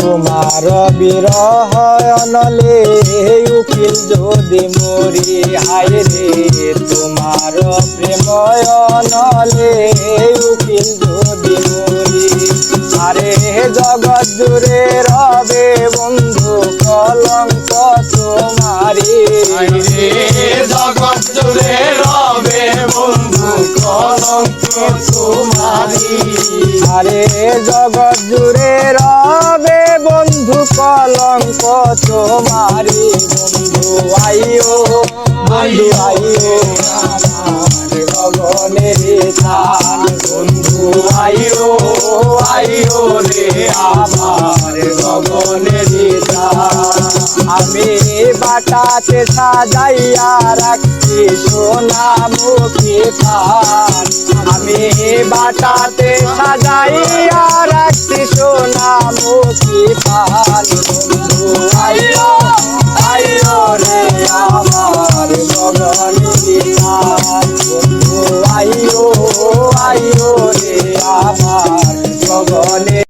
তোমার বিরহ অনলে উকিল যদি মরি হায় রে তোমার প্রেম অনলে উকিল যদি মরি আরে জগৎ জুড়ে রবে বন্ধু কলঙ্ক তোমারি জগৎ জুড়ে রবে বন্ধু কলঙ্ক তোমারি আরে জগৎ জুড়ে রবে বন্ধু কলঙ্ক তোমারি বন্ধু আইও বন্ধু আইও আমার গগনের তান বন্ধু আইও আইও রে আমার গগনের তান আমি বাটাতে সাজাইয়া রাখছি সোনামুখী পান আমি বাটাতে সাজাইয়া রাখছি সোনামুখী পান বন্ধু আইও আইও রে আমার গগনের তান বন্ধু আইও আইও